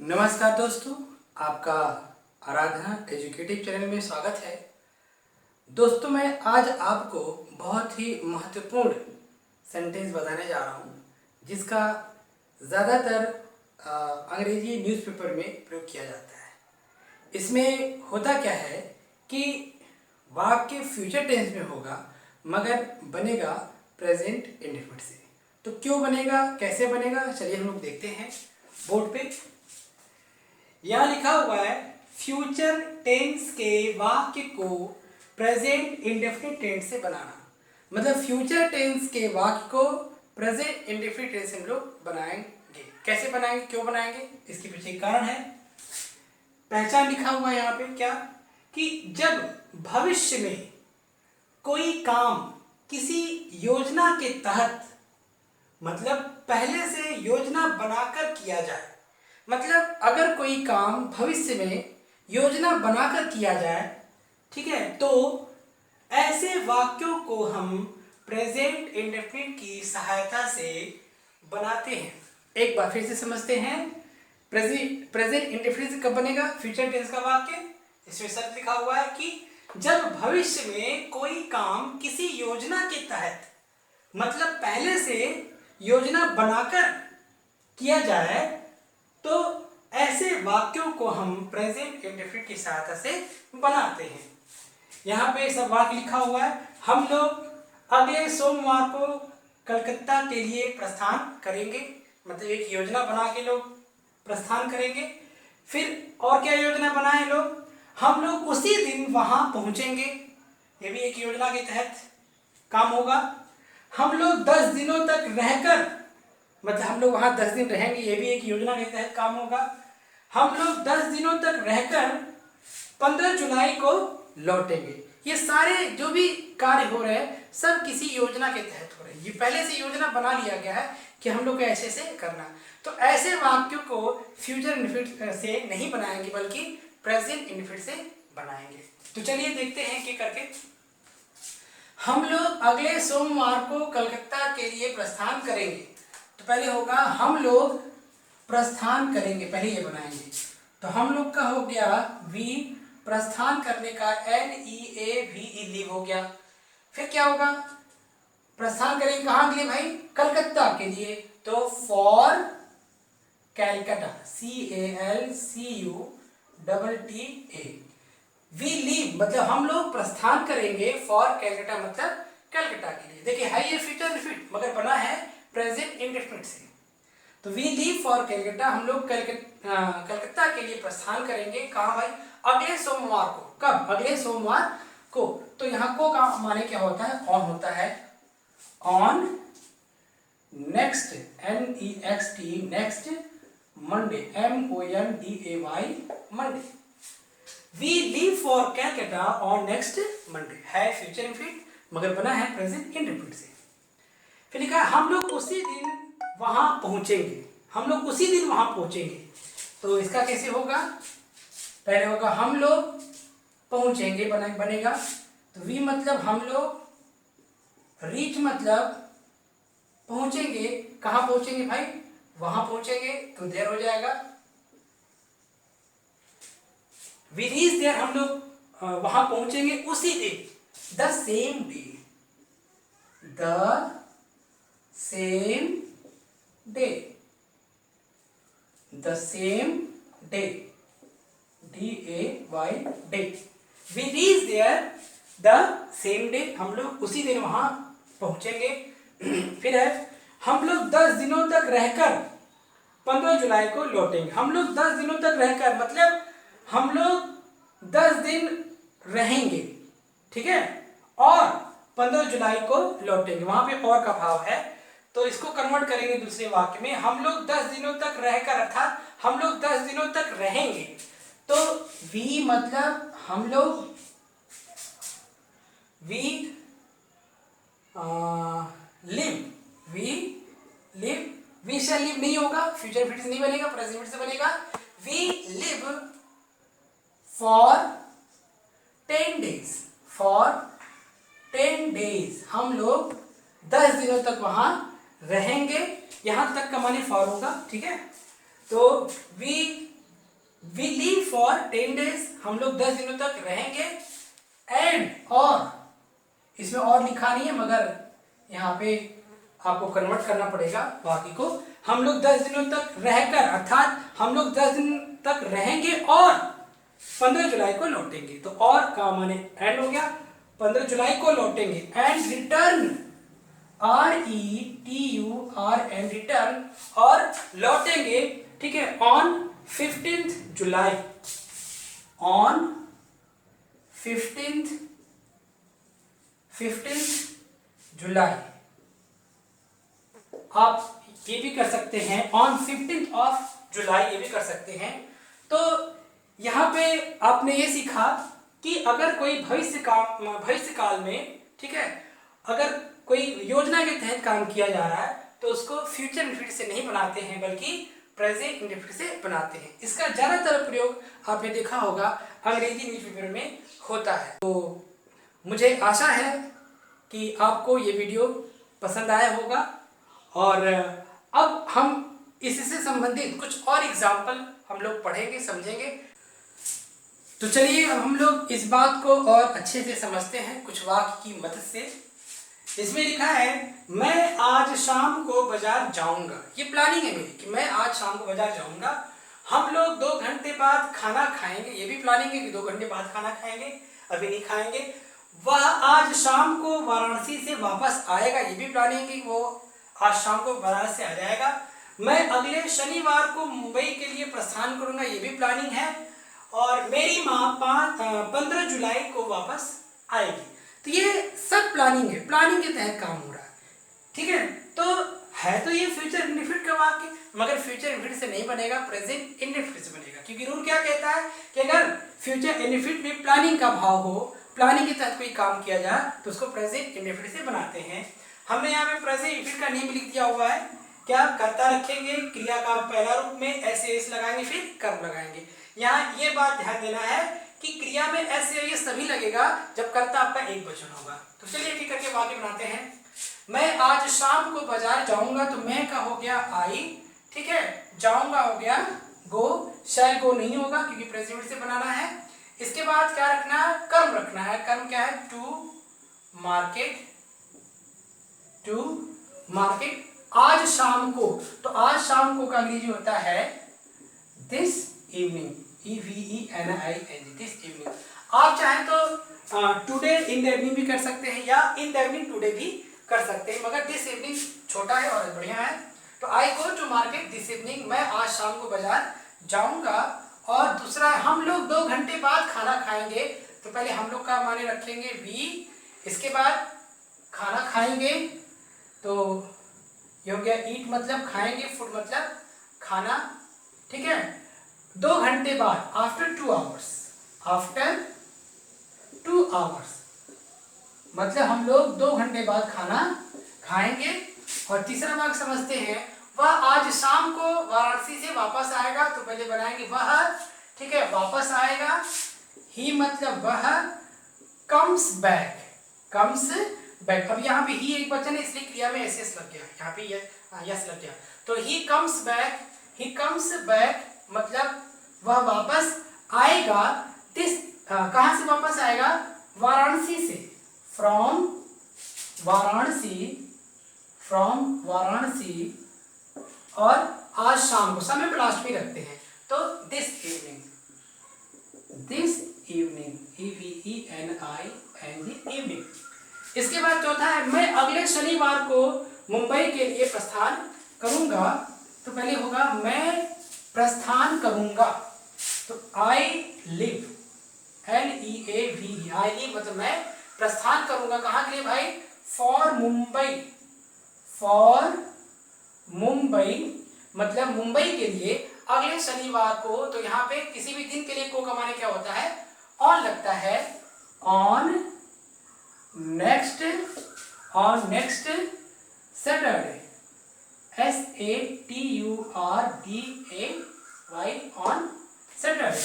नमस्कार दोस्तों, आपका आराधना एजुकेटिव चैनल में स्वागत है। दोस्तों, मैं आज आपको बहुत ही महत्वपूर्ण सेंटेंस बताने जा रहा हूँ जिसका ज़्यादातर अंग्रेजी न्यूज़पेपर में प्रयोग किया जाता है। इसमें होता क्या है कि वाक्य फ्यूचर टेंस में होगा मगर बनेगा प्रेजेंट इंडेफिनिट से। तो क्यों बनेगा, कैसे बनेगा, चलिए हम लोग देखते हैं। बोर्ड पे यहाँ लिखा हुआ है फ्यूचर टेंस के वाक्य को प्रेजेंट इंडेफिनिट टेंस से बनाना। मतलब फ्यूचर टेंस के वाक्य को प्रेजेंट इंडेफिनिट टेंस से हम लोग बनाएंगे। कैसे बनाएंगे, क्यों बनाएंगे, इसके पीछे एक कारण है। पहचान लिखा हुआ है यहाँ पे क्या, कि जब भविष्य में कोई काम किसी योजना के तहत, मतलब पहले से योजना बनाकर किया जाए, मतलब अगर कोई काम भविष्य में योजना बनाकर किया जाए, ठीक है, तो ऐसे वाक्यों को हम प्रेजेंट इंडेफिनिट की सहायता से बनाते हैं। एक बार फिर से समझते हैं। प्रेजेंट इंडेफिनिट कब बनेगा फ्यूचर टेंस का वाक्य। इसमें शब्द लिखा हुआ है कि जब भविष्य में कोई काम किसी योजना के तहत, मतलब पहले से योजना बनाकर किया जाए, तो ऐसे वाक्यों को हम प्रेजेंट इंडेफिनिट की सहायता से बनाते हैं। यहाँ पे सब वाक्य लिखा हुआ है। हम लोग अगले सोमवार को कलकत्ता के लिए प्रस्थान करेंगे, मतलब एक योजना बना के लोग प्रस्थान करेंगे। फिर और क्या योजना बनाए लोग, हम लोग उसी दिन वहां पहुंचेंगे, ये भी एक योजना के तहत काम होगा। हम लोग 10 दिनों तक रहकर, मतलब हम लोग वहां 10 दिन रहेंगे, ये भी एक योजना के तहत काम होगा। हम लोग 10 दिनों तक रहकर 15 जुलाई को लौटेंगे। ये सारे जो भी कार्य हो रहे हैं सब किसी योजना के तहत हो रहे हैं। ये पहले से योजना बना लिया गया है कि हम लोग को ऐसे से करना। तो ऐसे वाक्यों को फ्यूचर इंडेफिनिट से नहीं बनाएंगे बल्कि प्रेजेंट इंडेफिनिट से बनाएंगे। तो चलिए देखते हैं कि करके। हम लोग अगले सोमवार को कलकत्ता के लिए प्रस्थान करेंगे। तो पहले होगा हम लोग प्रस्थान करेंगे, पहले ये बनाएंगे। तो हम लोग का हो गया वी, प्रस्थान करने का NEAVE, लीव हो गया। फिर क्या होगा, प्रस्थान करेंगे कहाँ के लिए भाई, कलकत्ता के लिए। तो for Calcutta, CALCUTTA। We leave मतलब हम लोग प्रस्थान करेंगे, फॉर कैलकाटा मतलब कलकत्ता के लिए। देखिए है ये फ्यूचर इंडेफिनिट मगर बना है प्रेजेंट इंडेफिनिट से। तो वी लीव फॉर कैलकाटा, हम लोग कलकत्ता के लिए प्रस्थान करेंगे। कहाँ भाई, अगले सोमवार को। कब, अगले सोमवार को। तो यहाँ को का माने क्या होता है, ऑन होता है। On next, NEXT, next Monday, MONDAY, Monday. We leave for Calcutta on next Monday, है फ्यूचर इंडेफिनिट मगर बना है प्रेजेंट इंडेफिनिट से। फिर लिखा है हम लोग उसी दिन वहां पहुंचेंगे, हम लोग उसी दिन वहां पहुंचेंगे। तो इसका कैसे होगा, पहले होगा हम लोग पहुंचेंगे बनेगा। तो वी मतलब हम लोग, रीच मतलब पहुंचेंगे। कहां पहुंचेंगे भाई, वहां पहुंचेंगे, तो देर हो जाएगा। वी रीच देयर, हम लोग वहां पहुंचेंगे उसी दिन, the same day, the same day, the same day, DAY, day. We reach there the same day, हम लोग उसी दिन वहां पहुंचेंगे। फिर है हम लोग 10 दिनों तक रहकर 15 जुलाई को लौटेंगे। हम लोग 10 दिनों तक रहकर मतलब हम लोग 10 दिन रहेंगे, ठीक है, और 15 जुलाई को लौटेंगे। वहां पे और का भाव है, तो इसको कन्वर्ट करेंगे दूसरे वाक्य में। हम लोग 10 दिनों तक रहकर, अर्थात हम लोग 10 दिनों तक रहेंगे। तो वी मतलब हम लोग, we live, we live, we shall live नहीं होगा, फ्यूचर इंडेफिनिट से नहीं बनेगा, प्रेजेंट इंडेफिनिट से बनेगा। We live for 10 days, for 10 days, हम लोग 10 दिनों तक वहां रहेंगे। यहां तक का माने फॉर होगा, ठीक है। तो we we leave for 10 days, हम लोग 10 दिनों तक रहेंगे। एंड और इसमें और लिखा नहीं है मगर यहाँ पे आपको कन्वर्ट करना पड़ेगा बाकी को। हम लोग 10 दिनों तक रहकर, अर्थात हम लोग 10 दिन तक रहेंगे और 15 जुलाई को लौटेंगे। तो और का माने एंड हो गया, 15 जुलाई को लौटेंगे। एंड रिटर्न, RETURN, रिटर्न, और लौटेंगे, ठीक है, on 15th July, on 15th जुलाई। आप ये भी कर सकते हैं ऑन 15th ऑफ जुलाई, ये भी कर सकते हैं। तो यहाँ पे आपने ये सीखा कि अगर कोई भविष्य काल में, ठीक है, अगर कोई योजना के तहत काम किया जा रहा है तो उसको फ्यूचर इनडेफिनिट से नहीं बनाते हैं बल्कि प्रेजेंट इनडेफिनिट से बनाते हैं। इसका ज्यादातर प्रयोग आपने देखा होगा अंग्रेजी न्यूज़पेपर में होता है। तो मुझे आशा है कि आपको ये वीडियो पसंद आया होगा और अब हम इससे संबंधित कुछ और एग्जाम्पल हम लोग पढ़ेंगे, समझेंगे। तो चलिए अब हम लोग इस बात को और अच्छे से समझते हैं कुछ वाक्य की मदद से। इसमें लिखा है मैं आज शाम को बाजार जाऊंगा। ये प्लानिंग है मेरी कि मैं आज शाम को बाजार जाऊंगा। हम लोग 2 घंटे बाद खाना खाएंगे, ये भी प्लानिंग है कि 2 घंटे बाद खाना खाएंगे, अभी नहीं खाएंगे। वह आज शाम को वाराणसी से वापस आएगा, ये भी प्लानिंग है कि वो आज शाम को वाराणसी से आ जाएगा। मैं अगले शनिवार को मुंबई के लिए प्रस्थान करूंगा, ये भी प्लानिंग है। और मेरी माँ 15 जुलाई को वापस आएगी। तो ये सब प्लानिंग है, प्लानिंग के तहत काम हो रहा है, ठीक है। तो है तो ये फ्यूचर इनडेफिनिट का वाक्य, मगर फ्यूचर इनडेफिनिट से नहीं बनेगा, प्रेजेंट इनडेफिनिट से बनेगा। क्योंकि रूल क्या कहता है कि अगर फ्यूचर इनडेफिनिट में प्लानिंग का भाव हो, प्लानिंग के तहत कोई काम किया जाए तो उसको प्रेजेंट इनडेफिनिट से बनाते हैं। हमने यहाँ पे प्रेजेंट इनडेफिनिट का नियम लिख दिया हुआ है। क्या कर्ता रखेंगे, क्रिया का पहला रूप में एस लगाएंगे, फिर कर्म लगाएंगे। यहाँ ये बात ध्यान देना है कि क्रिया में एस तभी लगेगा जब कर्ता आपका एक वचन होगा। तो चलिए ठीक करके वाक्य बनाते हैं। मैं आज शाम को बाजार जाऊंगा, तो मैं का हो गया आई, ठीक है, जाऊंगा हो गया गो, शैल गो नहीं होगा क्योंकि प्रेजेंट से बनाना है। इसके बाद क्या रखना है, कर्म रखना है। कर्म क्या है, टू मार्केट, टू मार्केट आज शाम को। तो आज शाम को का अंग्रेजी होता है this evening, EVENING, this evening. आप चाहें तो टुडे इन द इवनिंग भी कर सकते हैं या इन द इवनिंग टुडे भी कर सकते हैं, मगर दिस इवनिंग छोटा है और बढ़िया है। तो I go to market this evening, मैं आज शाम को बाजार जाऊंगा। और दूसरा हम लोग 2 घंटे बाद खाना खाएंगे। तो पहले हम लोग का माने रखेंगे वी, इसके बाद खाना खाएंगे, तो ये हो गया ईट मतलब खाएंगे, फूड मतलब खाना, ठीक है। 2 घंटे बाद, आफ्टर 2 आवर्स, आफ्टर 2 आवर्स मतलब हम लोग 2 घंटे बाद खाना खाएंगे। और तीसरा भाग समझते हैं, वह आज शाम को वाराणसी से वापस आएगा। तो पहले बनाएंगे वह, ठीक है, वापस आएगा। ही मतलब वह, कम्स बैक, कम्स बैक। अब यहाँ पे ही एक वचन है इसलिए क्रिया में एस लग गया, यहाँ पे यस लग गया। तो he comes back, he comes back मतलब वह वापस आएगा। दिस कहाँ से वापस आएगा, वाराणसी से, फ्रॉम वाराणसी, फ्रॉम वाराणसी। और आज शाम को, समय पर लास्ट में रखते हैं। तो this evening, this evening, EVENING, evening. इसके बाद चौथा है मैं अगले शनिवार को मुंबई के लिए प्रस्थान करूंगा। तो पहले होगा मैं प्रस्थान करूंगा। तो I live, LEAVE, I live मतलब मैं प्रस्थान करूंगा। कहाँ के लिए भाई, फॉर मुंबई, फॉर मुंबई मतलब मुंबई के लिए अगले शनिवार को। तो यहाँ पे किसी भी दिन के लिए को का माने क्या होता है, ऑन लगता है। On next, on next Saturday, SATURDAY, on Saturday.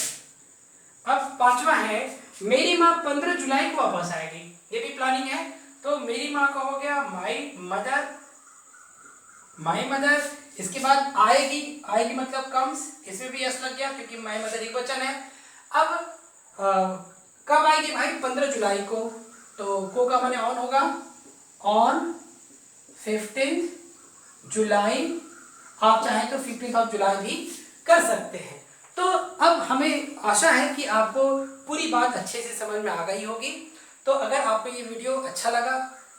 अब पांचवा है मेरी माँ 15 जुलाई को वापस आएगी, ये भी प्लानिंग है। तो मेरी माँ का हो गया माई मदर, माई मदर। इसके बाद आएगी, आएगी मतलब कम्स, इसमें भी यस लग गया क्योंकि माई मदर एकवचन है। अब कब आएगी भाई? 15 जुलाई को, तो को का माने ऑन होगा, ऑन 15 जुलाई। आप चाहें तो 15 ऑफ जुलाई भी कर सकते हैं। तो अब हमें आशा है कि आपको पूरी बात अच्छे से समझ में आ गई होगी। तो अगर आपको ये वीडियो अच्छा लगा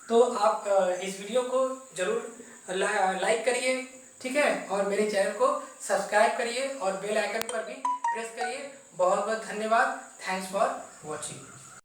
तो आप इस वीडियो को जरूर लाइक करिए, ठीक है, और मेरे चैनल को सब्सक्राइब करिए और बेल आइकन पर भी प्रेस करिए। बहुत बहुत धन्यवाद। Thanks for watching.